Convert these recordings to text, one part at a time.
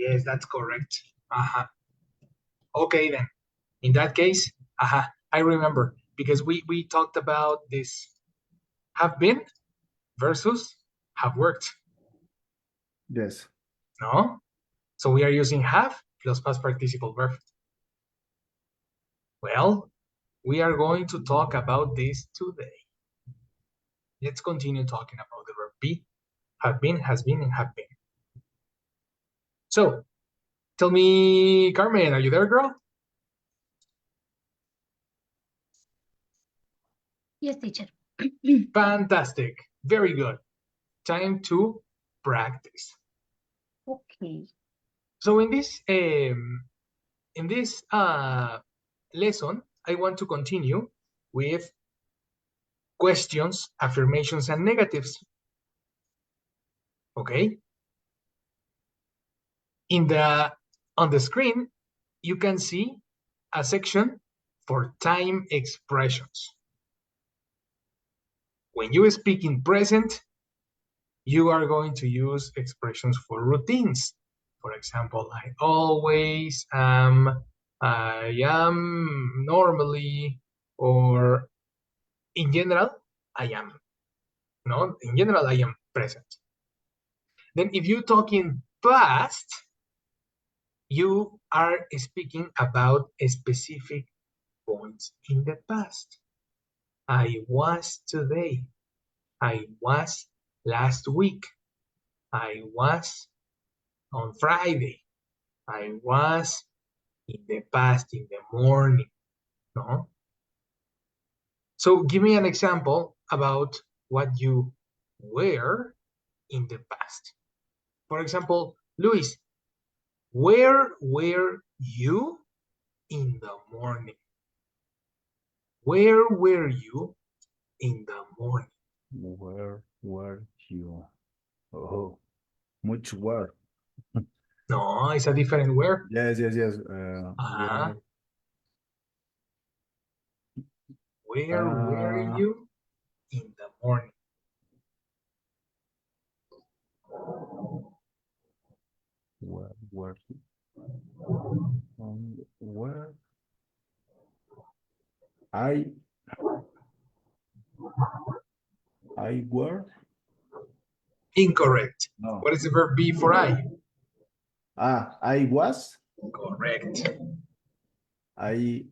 Yes, that's correct. Uh-huh. Okay, then. In that case, I remember because we talked about this have been versus have worked. Yes. No? So we are using have plus past participle verb. Well, we are going to talk about this today. Let's continue talking about the verb be, have been, has been, and have been. So, tell me, Carmen, are you there, girl? Yes, teacher. Fantastic. Very good. Time to practice. Okay. So in this lesson, I want to continue with questions, affirmations, and negatives. Okay? On the screen, you can see a section for time expressions. When you speak in present, you are going to use expressions for routines. For example, I always am, I am normally, or in general, I am. No, in general, I am present. Then if you talk in past, you are speaking about a specific points in the past. I was today. I was last week. I was on Friday. I was in the past, in the morning. No? So give me an example about what you were in the past. For example, Luis, where were you in the morning? Where were you in the morning? Where were you? Oh, much where? No, it's a different where. Yes. Where were you in the morning? Where were you? Where I were? Incorrect. No. What is the verb be for I? I was. Correct. I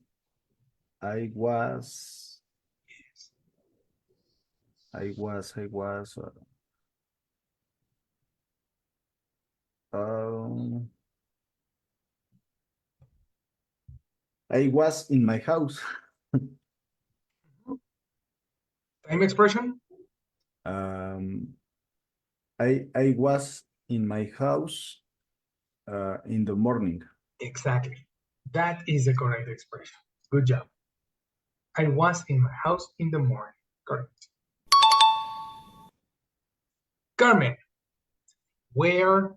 was. Yes. I was. I was in my house. Time expression? I was in my house in the morning. Exactly. That is the correct expression. Good job. I was in my house in the morning. Correct. Carmen, where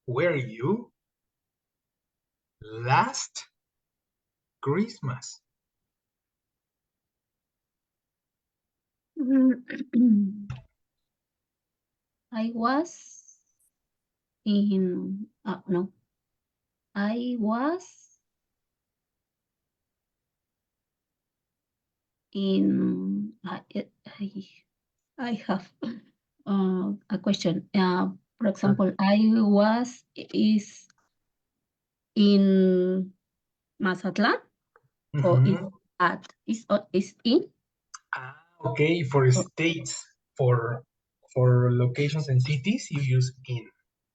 were you last Christmas? I was in, no. I was in, I have a question. For example, I was is in Mazatlan, or is in? Okay, for states, for locations and cities, you use in.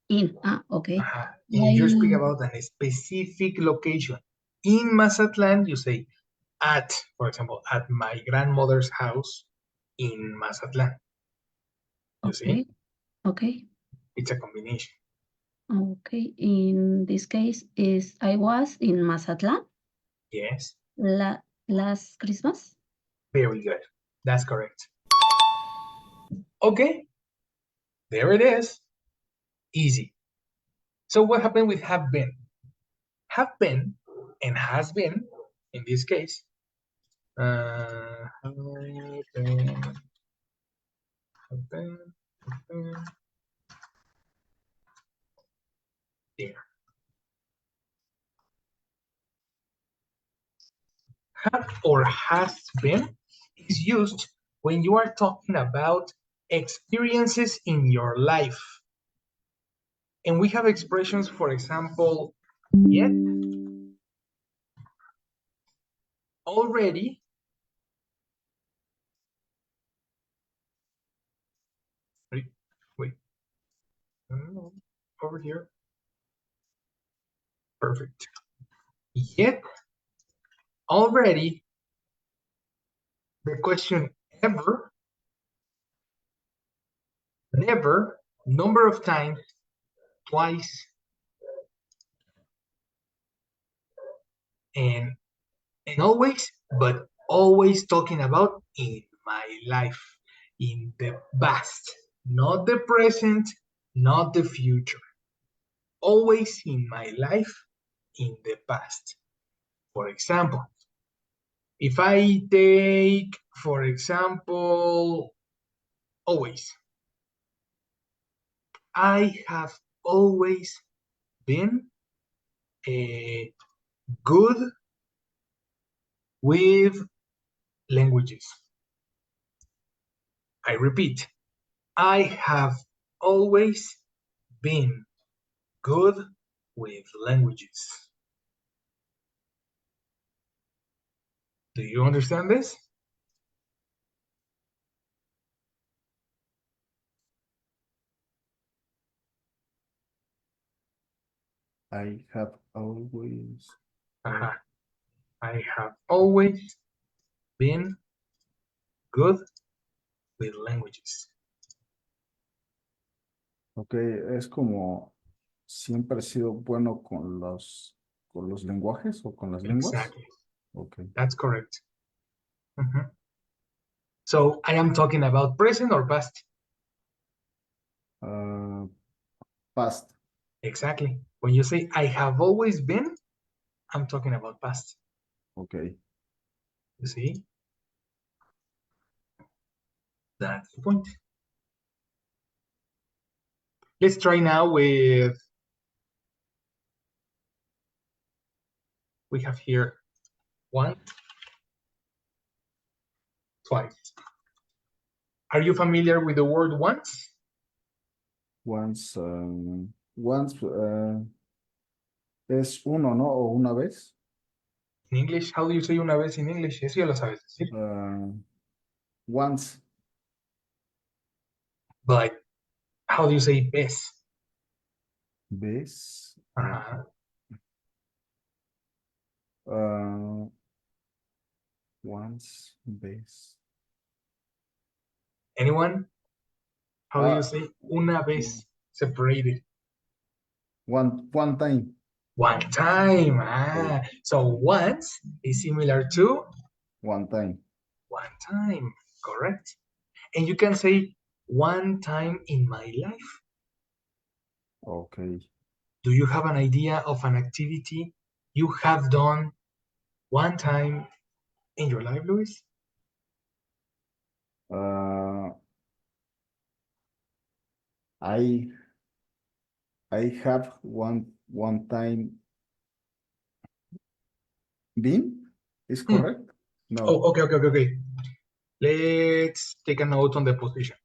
In, okay. And if you speak about a specific location in Mazatlan, you say at, for example, at my grandmother's house in Mazatlan. You see? Okay. It's a combination. Okay. In this case, is I was in Mazatlan. Yes. Last Christmas. Very good. That's correct. Okay. There it is. Easy. So what happened with have been? Have been and has been, in this case, have been, there. Have or has been is used when you are talking about experiences in your life. And we have expressions, for example, yet, already, wait, no, over here, perfect. Yet, already, the question ever, never, number of times, twice, and always, but always talking about in my life, in the past, not the present, not the future. Always in my life, in the past. For example, if I take, for example, always, I have always been good with languages. I repeat, I have always been good with languages. Do you understand this? I have always. I have always been good with languages. Ok, es como siempre he sido bueno con los lenguajes o con las lenguas. Exactly. Ok. That's correct. So I am talking about present or past? Past. Exactly. When you say I have always been, I'm talking about past. Ok. You see? That's the point. Let's try now with, we have here one, twice. Are you familiar with the word once? Once, es uno, ¿no? O una vez. In English, how do you say una vez in English? Eso ya lo sabes decir. Once. But how do you say vez? Vez. Once, vez. Anyone? How do you say una vez separated? One time. One time. So once is similar to One time. one time, correct? And you can say one time in my life. Okay. Do you have an idea of an activity you have done one time in your life, Luis? I have one time been, is correct? No. Oh, okay. Let's take a note on the position.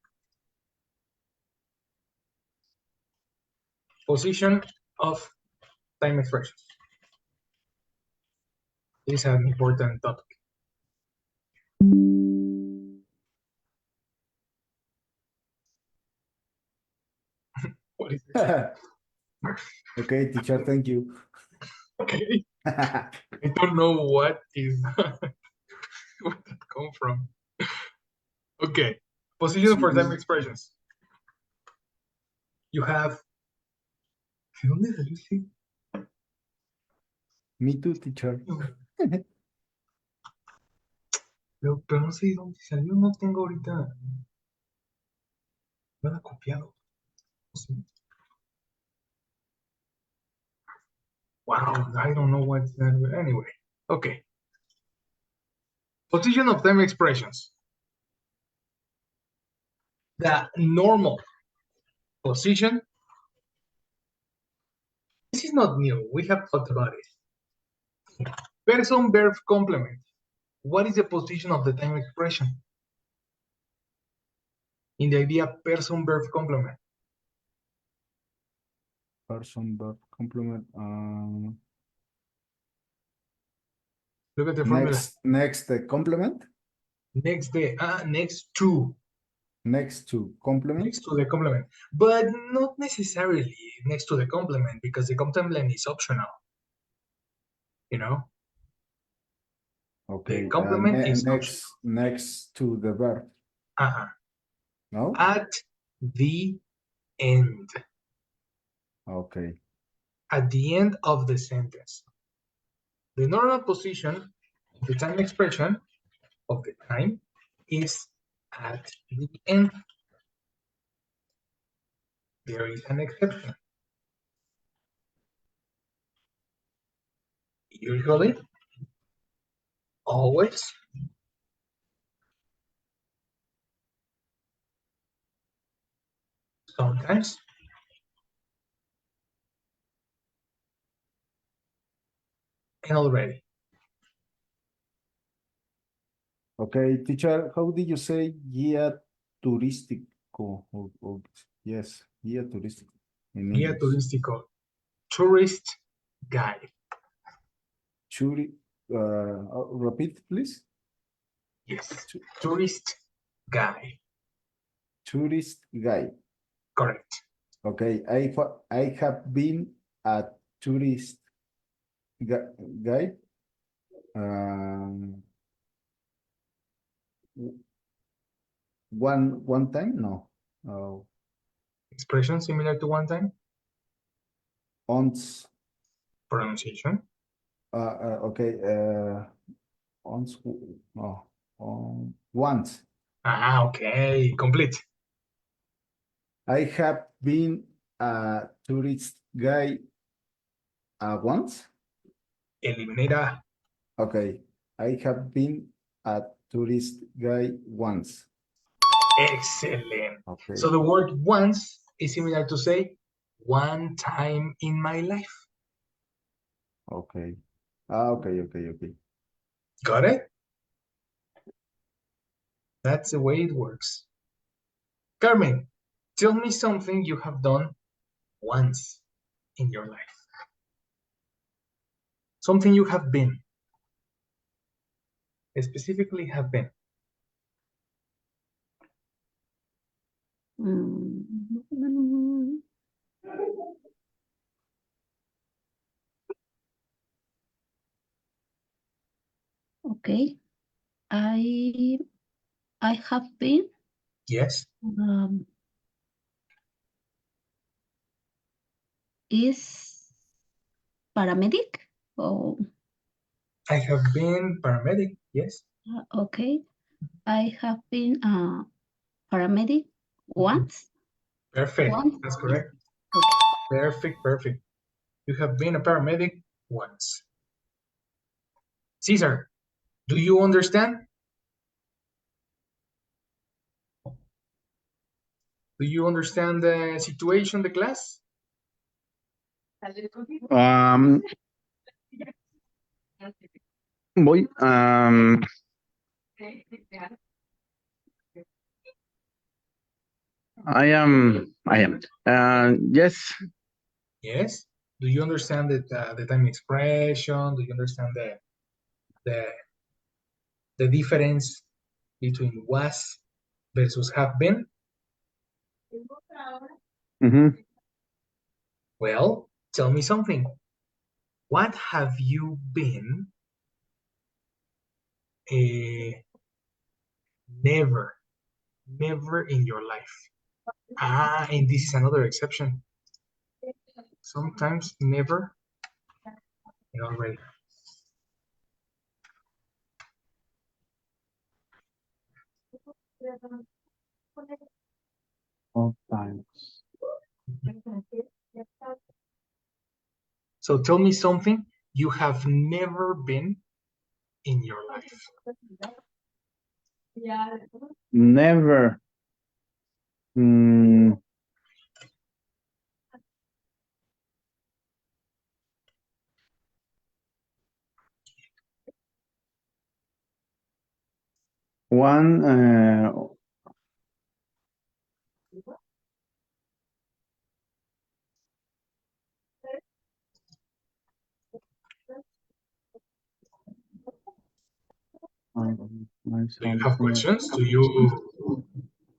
Position of time expressions. This is an important topic. What is this? Okay, teacher, thank you. Okay. I don't know what is where that come from. Okay. Position for time expressions. You have. ¿De dónde salió ese? Me too, teacher. Pero no sé de dónde salió, no tengo ahorita nada copiado. ¿Sí? Wow, I don't know what's that. Anyway, okay. Position of time expressions. The normal position. This is not new. We have talked about it. Person verb complement. What is the position of the time expression? In the idea person-verb complement. Person, verb, complement. Look at the formula. Next, the complement. Next to. Next to complement. Next to the complement. But not necessarily next to the complement, because the complement is optional. You know? Okay. The complement is next to the verb. No? At the end. Okay. At the end of the sentence. The normal position of the time expression of the time is at the end. There is an exception. Usually, always, sometimes, and already. Okay, teacher, how did you say guía turístico? Yes, guía turístico in Guía English. turístico, tourist guide. Repeat, please. Yes, tourist guide. Tourist guide. Correct. Okay, I have been a tourist guide. One time? No. Expression similar to one time. Once. Pronunciation. Okay. Once. No. Once. Okay. Complete. I have been a tourist guide once. Eliminate a. Okay. I have been a tourist guide once. Excellent. Okay. So the word once is similar to say one time in my life. Okay. Okay. Got it? That's the way it works. Carmen, tell me something you have done once in your life. Something you have been. Specifically have been. Okay. I have been. Yes. Is paramedic? Oh. I have been paramedic. Yes. Okay. I have been a paramedic once. Perfect. Once. That's correct. Okay. Perfect. You have been a paramedic once. Caesar, do you understand? Do you understand the situation, the class? Voy. I am. Yes. Yes. Do you understand the time expression? Do you understand the difference between was versus have been? Well, tell me something. What have you been never in your life? And this is another exception. Sometimes never and already. All times. So tell me something you have never been in your life. Never. one, Do you have questions? Do you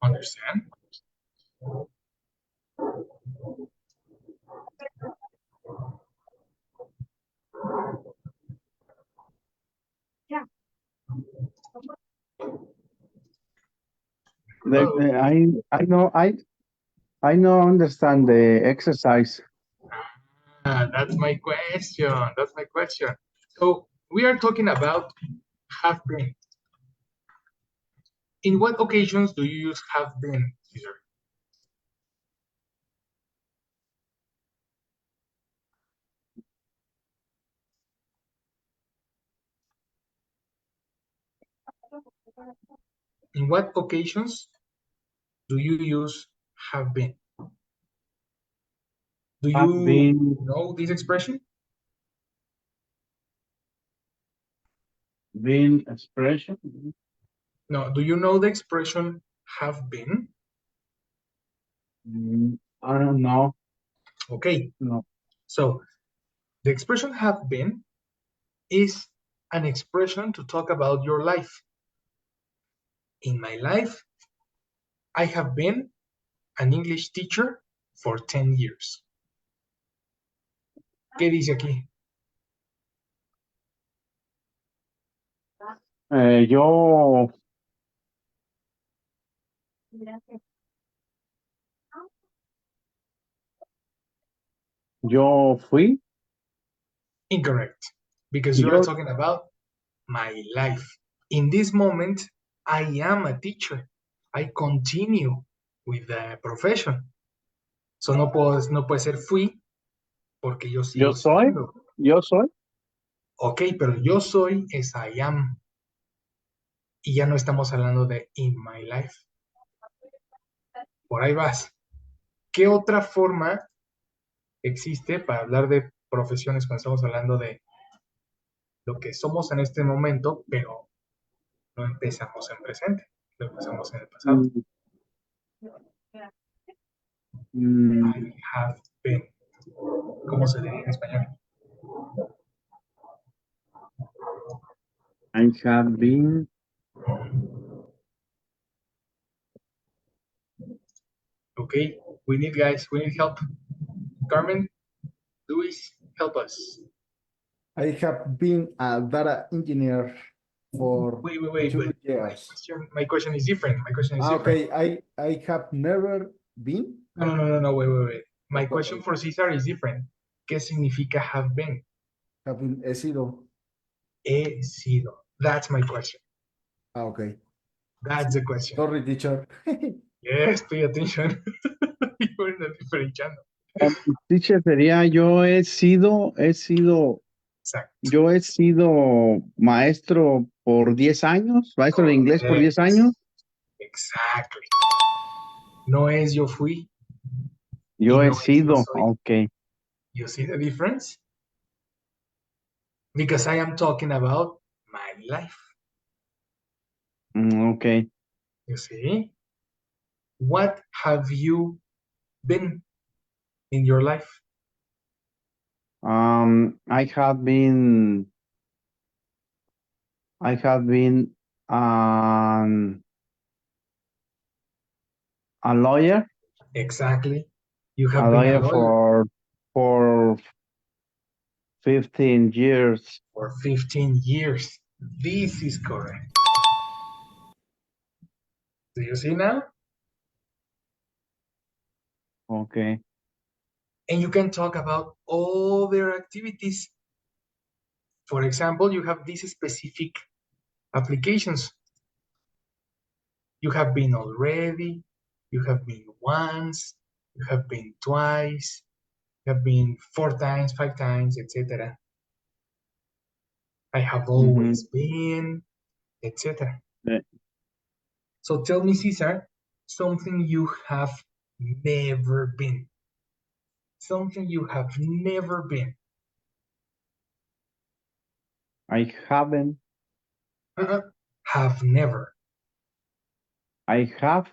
understand? I know understand the exercise. That's my question. That's my question. So we are talking about have been. In what occasions do you use have been, Caesar? In what occasions do you use have been? Do Have you been, know this expression? been expression. No, do you know the expression have been? I don't know. Okay, No. so the expression have been is an expression to talk about your life. In my life, I have been an English teacher for 10 years. ¿Qué dice aquí? Yo fui. Incorrect, because you are Yo, talking about my life. In this moment, I am a teacher. I continue with the profession. So no puede ser fui porque yo yo sigo soy. siendo. Yo soy. Ok, pero yo soy es I am. Y ya no estamos hablando de in my life. Por ahí vas. ¿Qué otra forma existe para hablar de profesiones cuando estamos hablando de lo que somos en este momento, pero no empezamos en presente, lo empezamos en el pasado? Mm, mm, I have been. ¿Cómo se diría en español? I have been. Okay, we need help. Carmen, Luis, help us. I have been a data engineer for Wait, but 2 years. my question is different. My question is different. Okay, I have never been. No, wait. My Okay. question for Cesar is different. ¿Qué significa have been? Have been, he sido. He sido. That's my question. Okay. That's the question. Sorry, teacher. Yes, pay attention. You're in a different channel. Teacher sería Exacto. yo he sido maestro por 10 años, maestro de inglés por 10 años. Exactly. No es yo fui. Yo Y he no es yo sido, soy. ok. You see the difference? Because I am talking about my life. Ok. You see? What have you been in your life? I have been a lawyer. Exactly. You A have been a lawyer lawyer for 15 years. for 15 years. This is correct. Do you see now? Okay. And you can talk about other activities. For example, you have these specific applications. You have been already, you have been once, you have been twice, you have been 4 times, 5 times, etc. I have always been, etc. Yeah. So tell me, Cesar, something you have never been. Something you have never been. I haven't. Have never. I have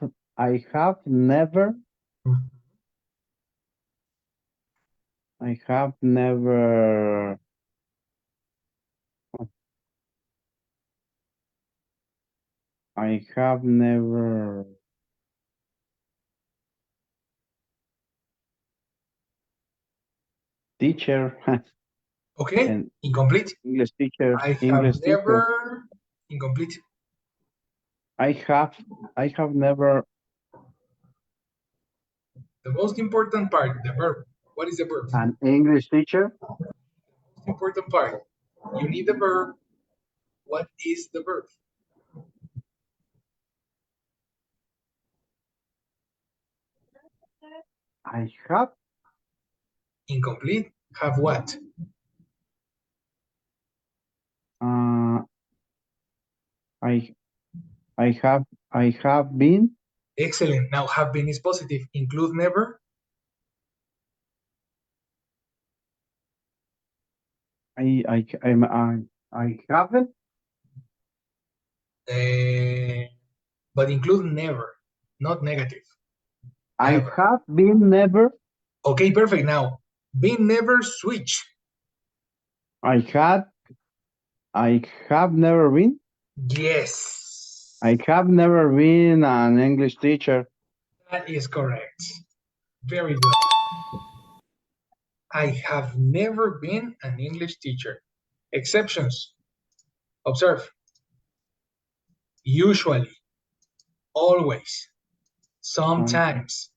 never, Mhm. I have never, I have never, teacher, Okay, and incomplete. English teacher, I have English teacher. never, incomplete. I have never, The most important part, the verb. What is the verb? an English teacher. Most important part. You need the verb. What is the verb? I have, Incomplete. Have what? uh, I, I have been, Excellent. Now have been is positive. Include never. I haven't, But include never, not negative. I Never. have been never, Okay, perfect. Now, been never switch. I had, I have never been, Yes, I have never been an English teacher. that is correct. Very good. I have never been an English teacher. Exceptions. Observe. Usually, always, sometimes,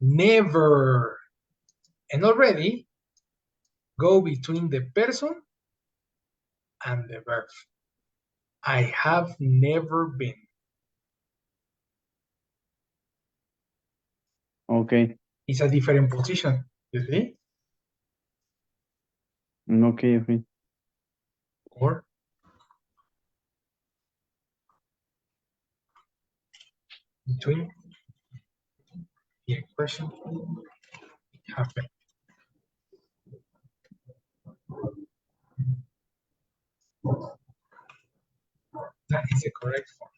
never. And already go between the person and the verb. I have never been. Okay, It's a different position, you see? okay. Or between the expression have been. That is the correct form.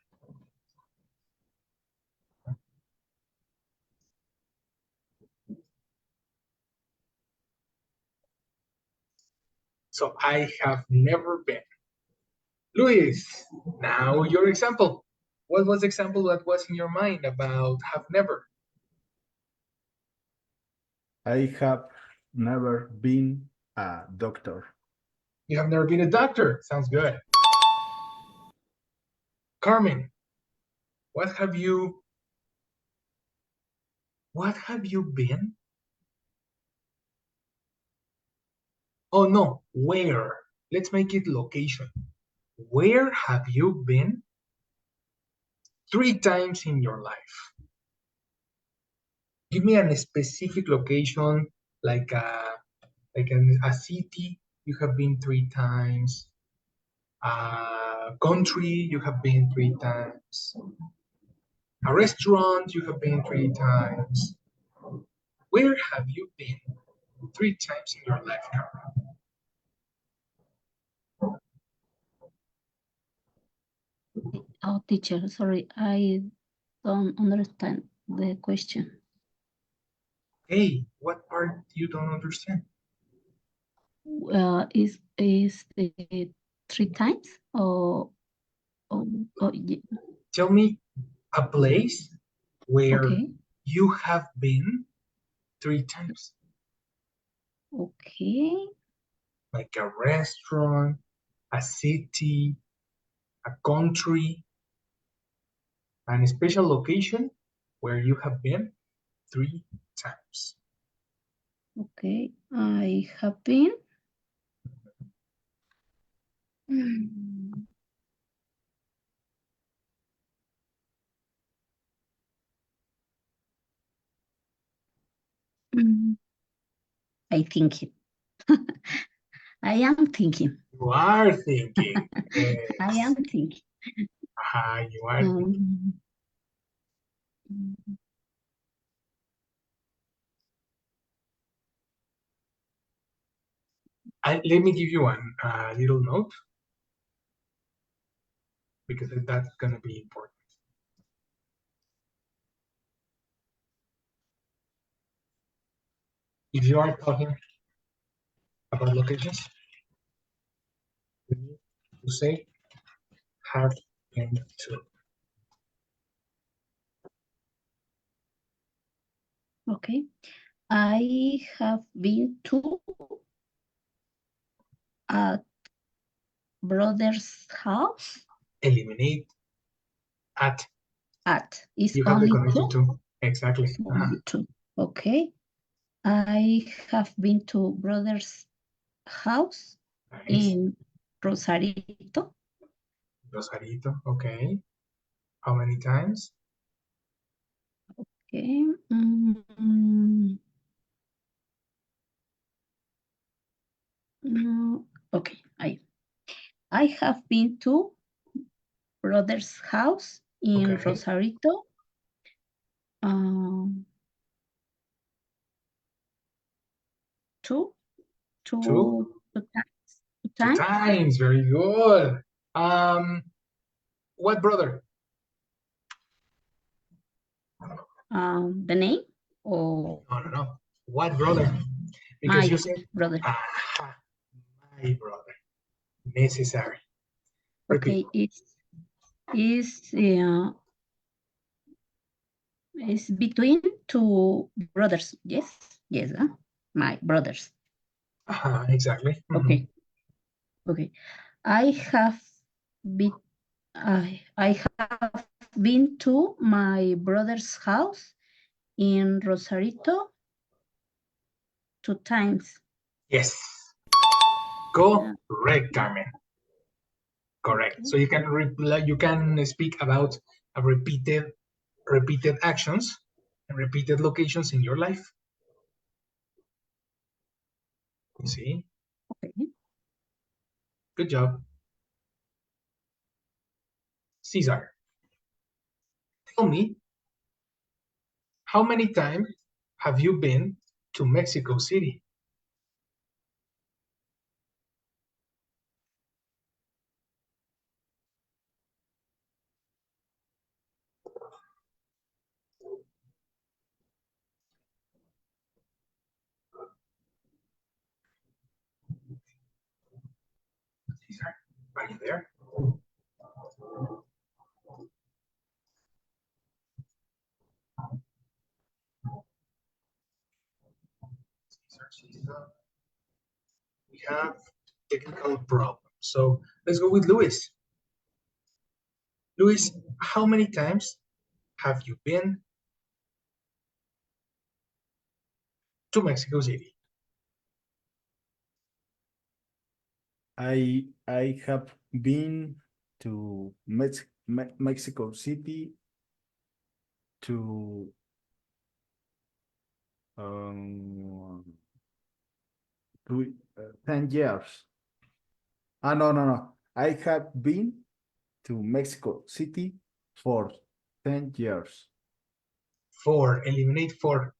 So I have never been. Luis, now your example. What was the example that was in your mind about have never? I have never been a doctor. You have never been a doctor. Sounds good. Carmen, what have you been? Oh no, where? Let's make it location. Where have you been 3 times in your life? Give me a specific location, like a city you have been 3 times, a country you have been 3 times, a restaurant you have been 3 times. Where have you been 3 times in your life, Carmen? Oh, teacher, sorry, I don't understand the question. Hey, what part you don't understand? Is the 3 times or Tell me a place where okay, you have been 3 times, okay, like a restaurant, a city, a country, and a special location where you have been 3 times. okay. I have been. Mm, mm, I think it. I am thinking. You are thinking. I Yes. am thinking. You are thinking. Mm, Let me give you a little note because that's going to be important. if you are talking about locations, you need to say have been to. Okay. I have been to a brother's house. Eliminate at. At is You have the only connective two. to. Exactly. It's only two. Okay. I have been to brother's house Nice. in Rosarito. Rosarito. Okay. How many times? Okay. No. Okay. I have been to brother's house in Okay. Rosarito. Two Two. times. Two times. Very good. What brother? The name or No. What brother? Because my you said, brother. aha, my brother. Necessary. Okay, Repeat. It's between two brothers. Yes, my brothers. Exactly. Okay, okay. I have been to my brother's house in Rosarito 2 times. Yes. Correct, Carmen. Correct. Okay. So you can speak about repeated actions and repeated locations in your life. You see? Okay. Good job. Cesar, tell me, how many times have you been to Mexico City? Cesar, are you there? Cesar. We have technical problems. So let's go with Luis. Luis, how many times have you been to Mexico City? I have been to Mexico City to 10 years. No. I have been to Mexico City for 10 years. 4. Eliminate 4.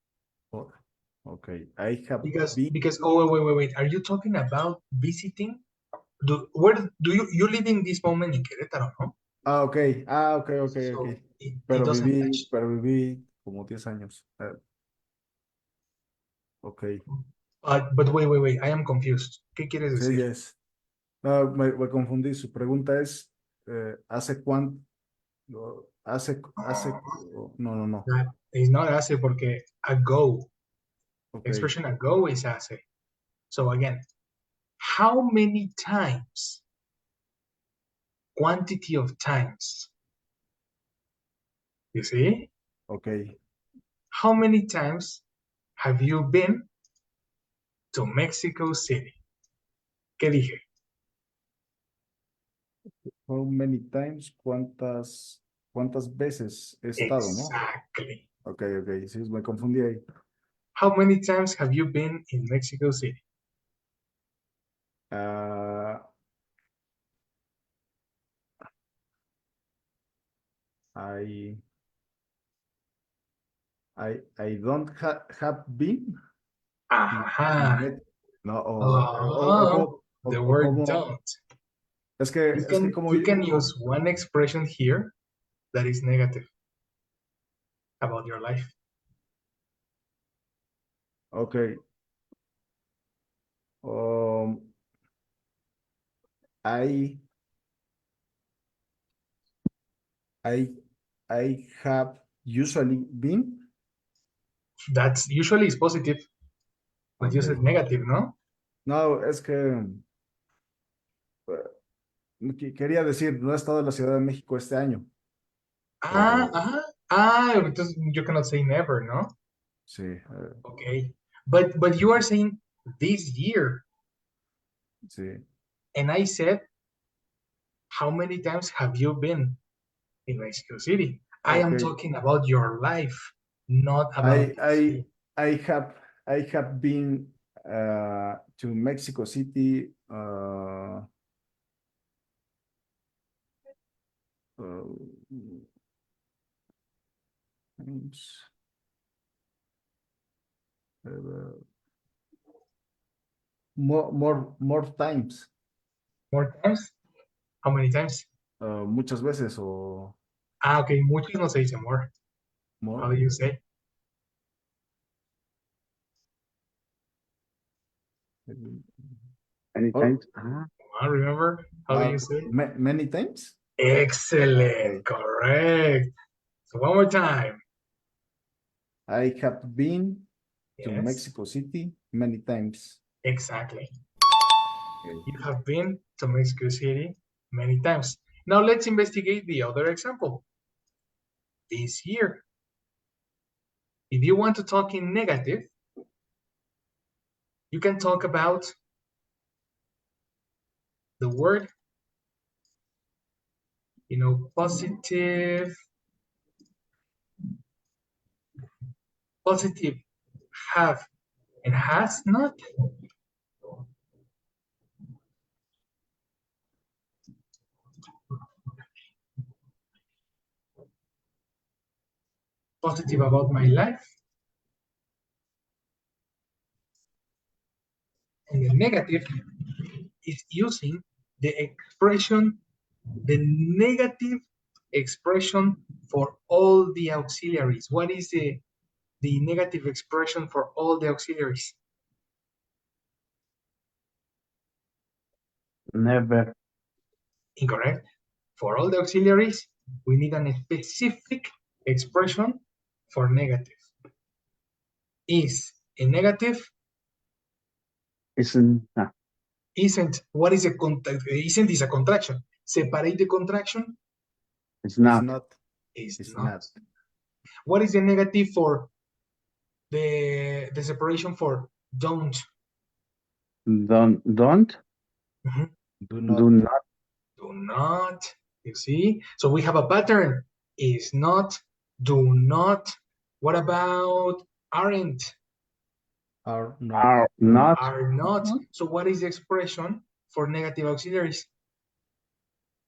Okay. I have Because been. Wait. Are you talking about visiting? Where do you live in this moment in Querétaro, no? Okay. So it Pero doesn't match. viví como 10 años. Ok. But wait. I am confused. ¿Qué quieres Sí, decir? yes. No, me confundí. Su pregunta es, ¿hace cuánto? No. That is not hace porque ago. Ok. Expression ago is hace. So again, how many times? Quantity of times. You see? Ok. How many times have you been to Mexico City? ¿Qué dije? How many times? ¿Cuántas veces he estado, no? Exactly. Ok. Sí, me confundí ahí. How many times have you been in Mexico City? I don't have been. Ajá. No, The word como. don't. Es que como. You can use one expression here that is negative about your life. Ok. Um, I I I have usually been. That's usually is positive, but you Okay. said negative, ¿no? No, es que quería decir, no he estado en la Ciudad de México este año, pero Entonces you cannot say never, ¿no? sí, Okay. But you are saying this year, sí. and I said, how many times have you been in Mexico City? I am Okay. talking about your life, not about I this I year. I have I have been to Mexico City times, uh, more times, More times? How many times? muchas veces o Okay, muchos no se dice more. How more. do you say? Many Oh, times. Ah, Remember? How do you say? many times. Excellent, Okay. correct. So one more time. I have been to Yes, Mexico City many times. exactly. Okay. You have been to Mexico City many times. Now let's investigate the other example. This year. If you want to talk in negative, you can talk about the word, positive, positive have and has not. Positive about my life. And the negative is using the expression, the negative expression for all the auxiliaries. What is the negative expression for all the auxiliaries? never. Incorrect. For all the auxiliaries, we need a specific expression for negative. Is a negative Isn't. Ah, isn't. What is a isn't is a contraction. Separate the contraction it's It's not. not. is It's not. not. What is the negative for the separation for don't? Don't. Mhm. Do Do not. not. Do not. You see? So we have a pattern. Is not, do not. What about aren't? Are not. Are not. Are not. Not. So what is the expression for negative auxiliaries?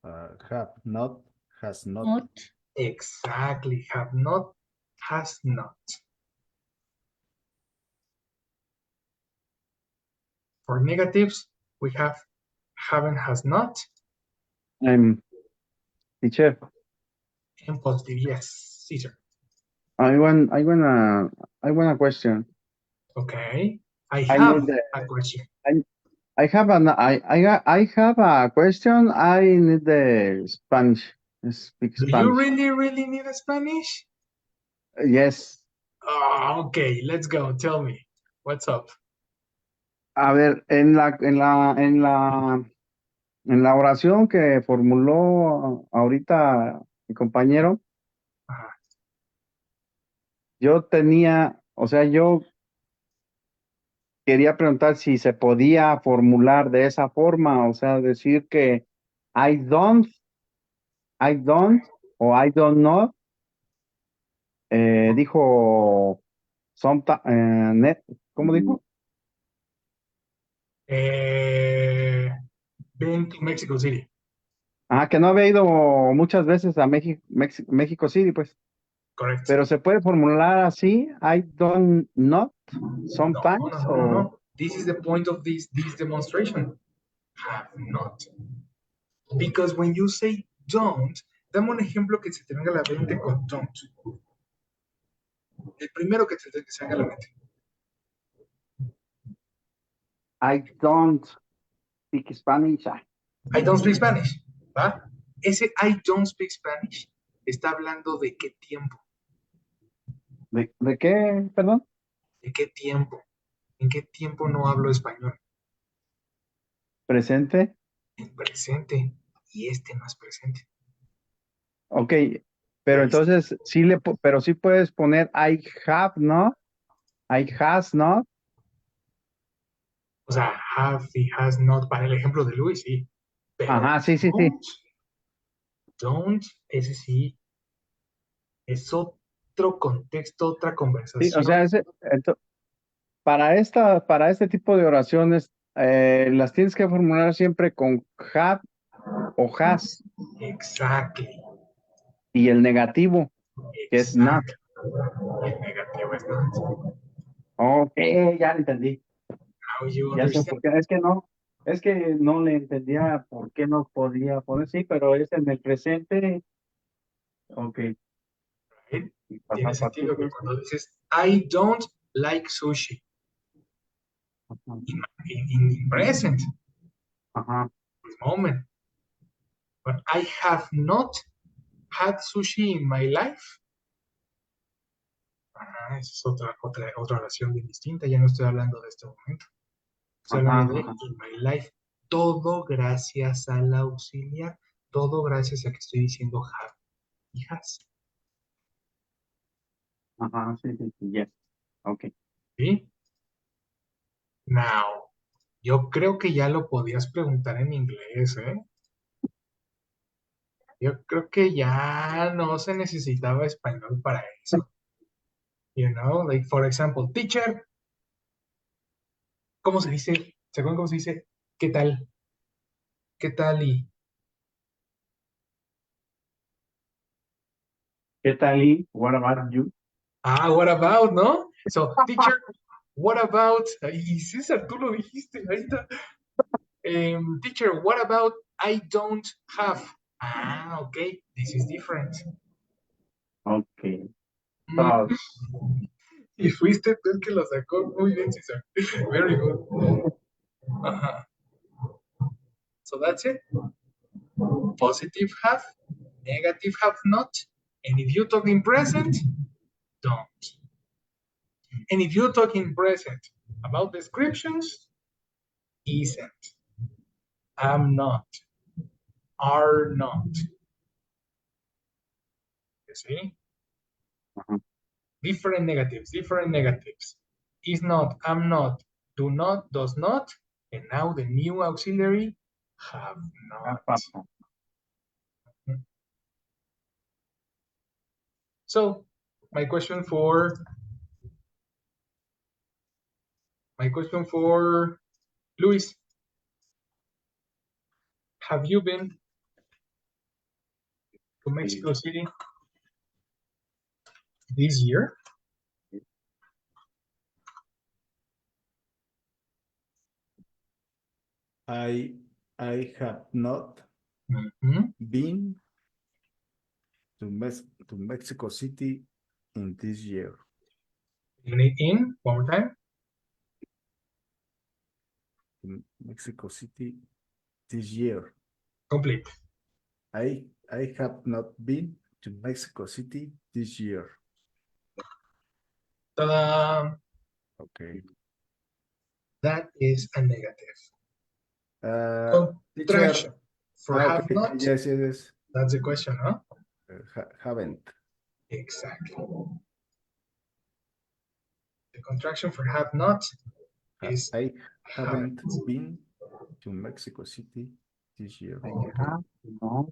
Have not. Has not. Not. Exactly. Have not, has not. For negatives, we have haven't, has not, I'm teacher. and positive. Yes, Caesar. I want. I want a question. Okay. I I have need the. a question. I have an. I have a question. I need the Spanish. Speak Do you Spanish. really, really need a Spanish? Yes. Okay, let's go. Tell me. What's up? A ver, en la oración que formuló ahorita mi compañero, Ajá. yo tenía, o sea, yo quería preguntar si se podía formular de esa forma, o sea, decir que I don't, I don't o I don't know, dijo, ¿cómo dijo? Eh, been to Mexico City. Ah, que no había ido muchas veces a México City, pues, Correct. pero se puede formular así, I don't not No, no, sometimes, no, no, o no. This is the point of this demonstration. Have not. Because when you say don't, dame un ejemplo que se te venga a la mente con don't. El primero que se te venga a la mente. I don't speak Spanish. I don't speak Spanish, ¿va? Ese I don't speak Spanish está hablando de qué tiempo, ¿De qué, perdón? de qué tiempo, en qué tiempo no hablo español, Presente. en presente, y este no es presente. Ok, Ya pero viste. entonces pero sí puedes poner I have not, I has not. O sea, have y has not, para el ejemplo de Luis, sí, pero Ajá, sí, sí, sí. don't, ese sí, es otro contexto, otra Sí, o sea, conversación. para este tipo de oraciones, las tienes que formular siempre con have o has Exactly, y el negativo, que es not. exactly. El negativo es not. Ok, ya lo entendí. Now you Ya sé understand, por qué. Es que no le entendía por qué no podía poner, sí, pero es en el presente. Ok. right? Y Tiene pasado sentido que participio. cuando dices I don't like sushi Ajá. in present, Ajá. this moment, but I have not had sushi in my life. Esa es otra oración bien distinta. Ya no estoy hablando de este momento. Estoy Ajá. hablando de Ajá. in my life. Todo gracias al auxiliar. Todo gracias a que estoy diciendo have y has. Ajá. Sí, sí, sí. Yes. Ok. ¿Sí? Now, yo creo que ya lo podías preguntar en inglés, ¿eh? Yo creo que ya no se necesitaba español para eso. You know, like for example, teacher, ¿cómo se dice? ¿Se acuerdan cómo se dice? ¿Qué tal? ¿Qué tal? Y, ¿Qué tal y what about you? what about, ¿no? So, teacher, what about? Y César, tú lo dijiste, ahí está. Teacher, what about I don't have? Okay, this is different. Ok. Mm, So, y fuiste tú el que lo sacó muy bien, César. Very good. Ajá. So that's it. Positive have, negative have not. And if you talk in present, don't. And if you talk in present about descriptions, isn't, am not, are not. You see? ajá. Different negatives, different negatives. Is not, am not, do not, does not. And now the new auxiliary, have Ah, not. papá. So my question for Luis, have you been to Sí. Mexico City this year? I I have not Mhm. been to Mexico City in this year. You need in one more time. To Mexico City this year. Complete. I have not been to Mexico City this year. Ta-da! Okay. That is a negative. Teacher. Contraction for have Okay. not. Yes, yes. That's the question, huh? Haven't. Exactly. The contraction for have not is I haven't. haven't been to Mexico City this year. I Okay. have no.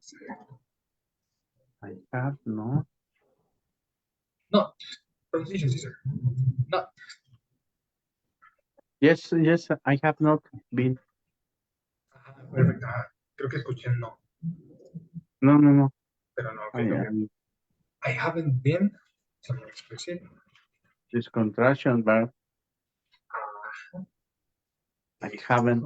I have no. Not. Pronunciation, Caesar. Not. Yes, yes, I have not been. Perfecto. Creo que escuché no, No, no, no. pero no, ok, I ok. am I haven't been to Mexico City. this contraction verb. I haven't.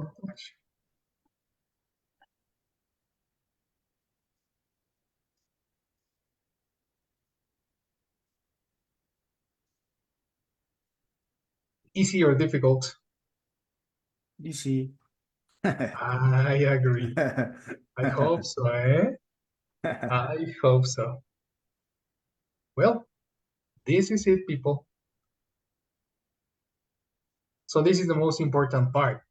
Easy or difficult? Easy. I agree. I hope so, eh? I hope so. Well, this is it, people. So this is the most important part.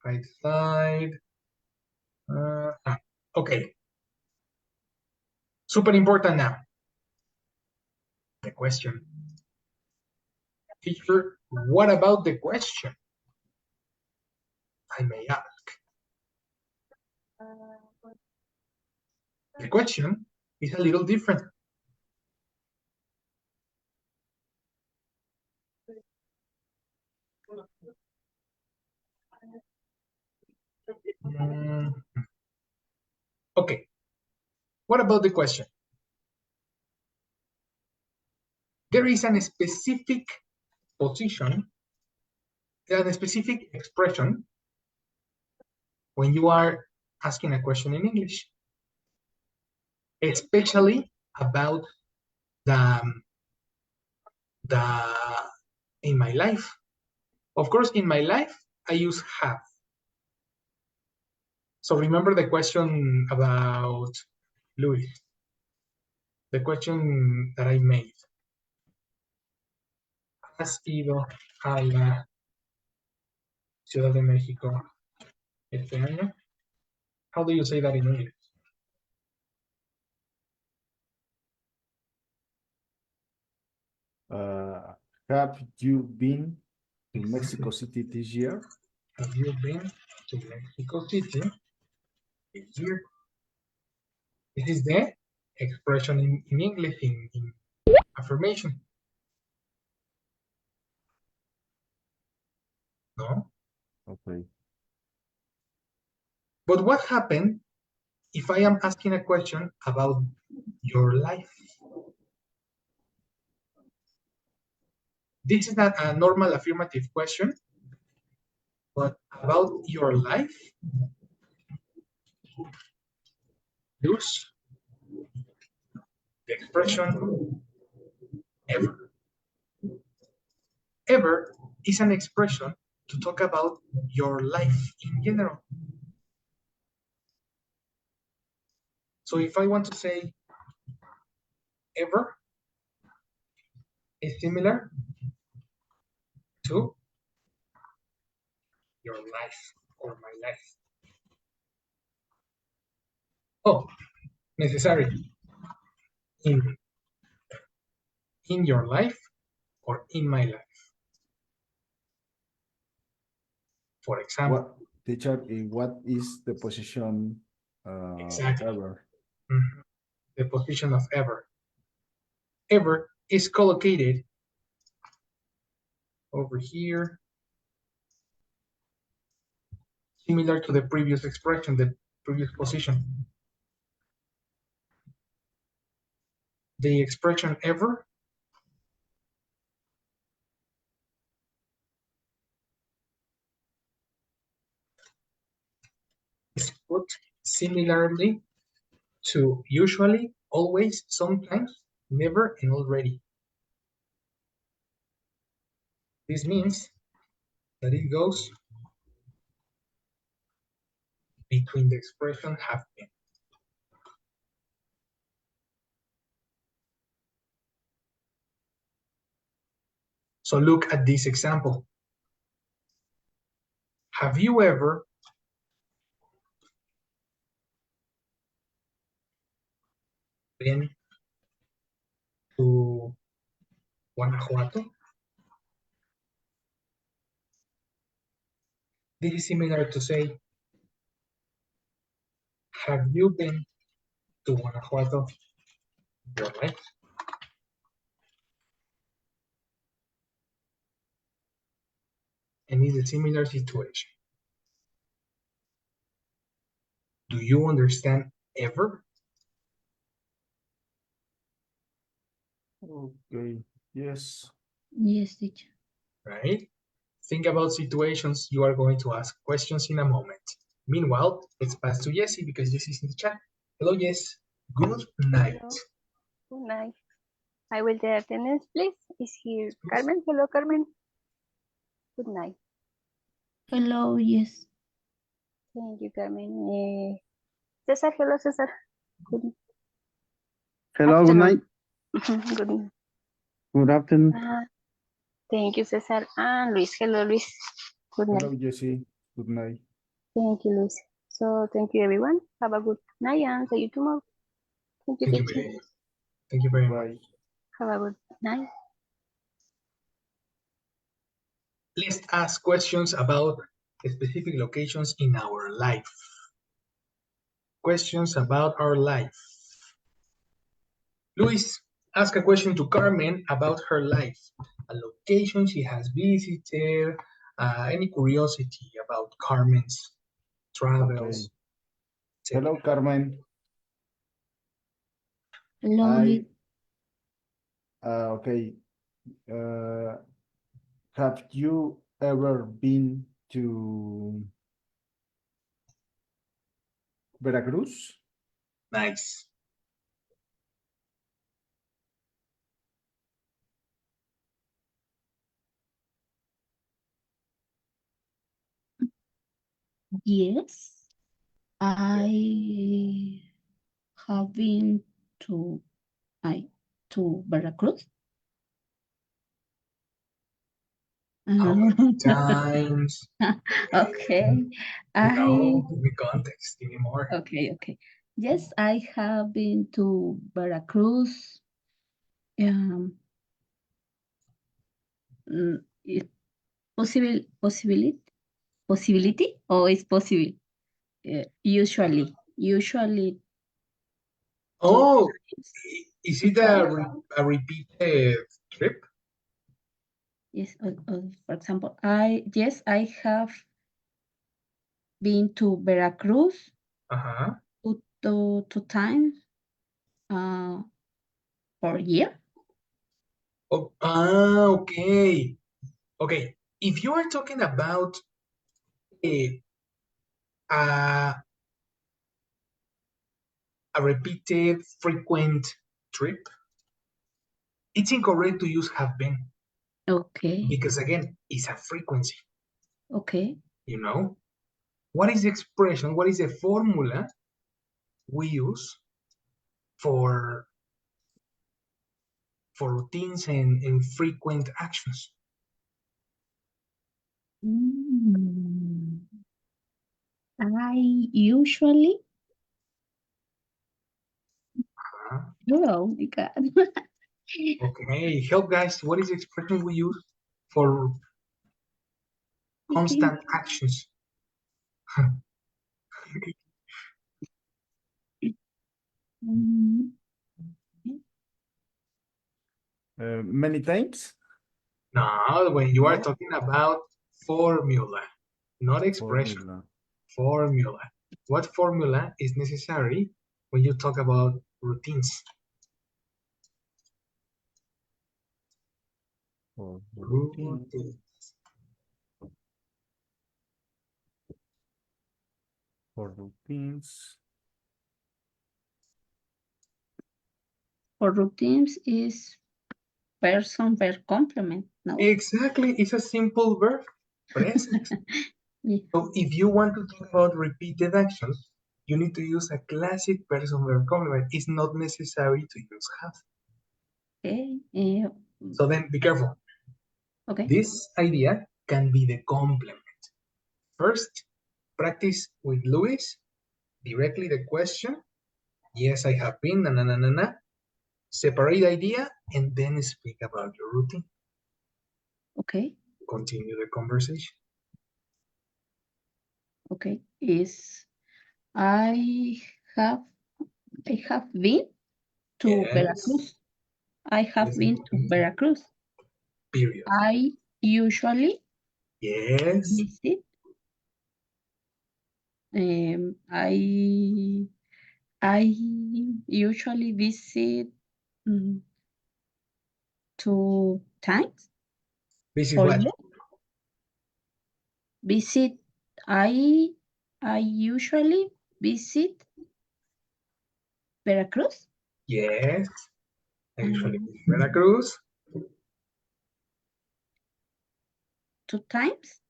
Right side. Okay. Super important now. The question. Teacher, what about the question? I may ask. The question is a little different. Okay. What about the question? There is a specific position, a specific expression when you are asking a question in English, especially about the in my life. Of course, in my life, I use have. So remember the question about Luis, the question that I made. ¿Has ido a la Ciudad de México este año? How do you say that in English? Have you been to Mexico City this year? Have you been to Mexico City this year? This is the expression in English in affirmation. No? Okay. But what happened if I am asking a question about your life? This is not a normal affirmative question, but about your life, use the expression ever. Ever is an expression to talk about your life in general. So if I want to say ever is similar to your life or my life. Oh, necessary. In your life or in my life. For example. What, teacher, what is the position Exactly. ever? The position of ever. Ever is collocated over here, similar to the previous expression, the previous position. The expression ever is put similarly to usually, always, sometimes, never, and already. This means that it goes between the expression have been. So look at this example. Have you ever been to Guanajuato? This is similar to say, have you been to Guanajuato in your life? And it's a similar situation. Do you understand ever? Okay, yes. Yes, teacher. Right? Think about situations you are going to ask questions in a moment. Meanwhile, let's pass to Jessie because Jessie is in the chat. Hello, Jess. Good night. Hello. Good night. I will take attendance, please. Is here Carmen? Hello, Carmen. Good night. Hello, yes. Thank you, Carmen. César, hello, César. Good Hello, good afternoon. night. Good. Good afternoon. Thank you, César. And Luis, hello, Luis. Good night. Hello, Jesse. Good night. Thank you, Luis. So thank you, everyone. Have a good night and see you tomorrow. Thank you, Thank you, teacher. Pérez. Thank you very much. Bye. Have a good night. Let's ask questions about specific locations in our life. Questions about our life. Luis, ask a question to Carmen about her life, a location she has visited, any curiosity about Carmen's travels. Okay. Hello, Carmen. Hello, Luis. Okay. Have you ever been to Veracruz? Nice. Yes, I have been to Veracruz. How many times? Okay. No, give me context, give me more. Okay. Yes, I have been to Veracruz. It possibility or is possible? Usually Oh, times is to it travel. a repeated trip? Yes, for example, I have been to Veracruz Uh-huh. two times per year. Oh, okay. Okay. If you are talking about a, a, a repeated, frequent trip, it's incorrect to use have been Okay. because, again, it's a frequency. Okay. You know? What is the expression? What is the formula we use for routines and frequent actions? I usually. Oh my God. Okay, help guys. What is the expression we use for constant actions? Many times? No, when you are No. talking about formula, not expression. Formula. What formula is necessary when you talk about routines? Routines. For routines. For routines is person verb complement, no? Exactly, it's a simple verb, present. Yeah. So if you want to talk about repeated actions, you need to use a classic person verb complement. It's not necessary to use have. Okay. So then be careful. Okay. This idea can be the complement. First, practice with Luis directly the question. Yes, I have been, na na na na na. Separate idea and then speak about your routine. Okay. Continue the conversation. Okay. I have been to Yes. Veracruz. I have Yes, been to Veracruz. period. I usually Yes. visit. I usually visit 2 times Visit per what? year. Visit. I usually visit Veracruz. Yes. I usually live in Veracruz. 2 times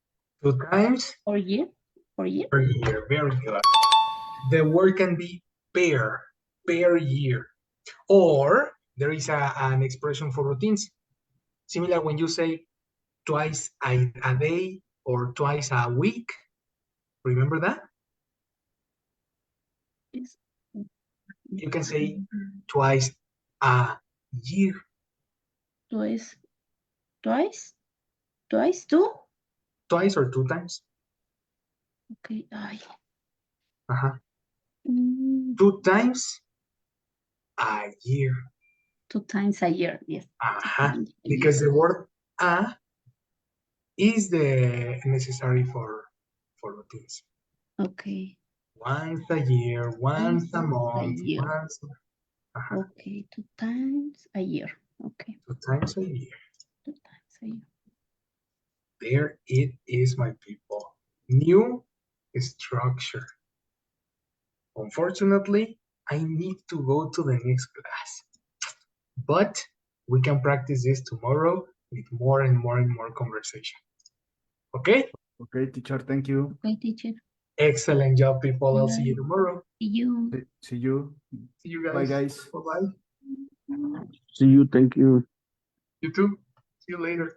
2 times or year? Per year? per year. Very good. The word can be per year. Or there is an expression for routines. Similar when you say twice a day or twice a week. Remember that? Yes. You can say twice a year. Twice. Two? Twice or 2 times. Okay. Ay. Uh-huh. Mm, 2 times a year. 2 times a year. Yes. 2 Uh-huh. times a Because year. the word a is the necessary for routines. Okay. Once a year, once a month, year. once. Uh-huh. Okay. 2 times a year. Okay. 2 times a year. 2 times a year. There it is, my people. New structure. Unfortunately, I need to go to the next class. But we can practice this tomorrow with more and more and more conversation. Okay? Okay, teacher, thank you. Okay, teacher. Excellent job, people. I'll see you tomorrow. See you. See you. See you guys. Bye, guys. Bye-bye. See you. Thank you. You too. See you later.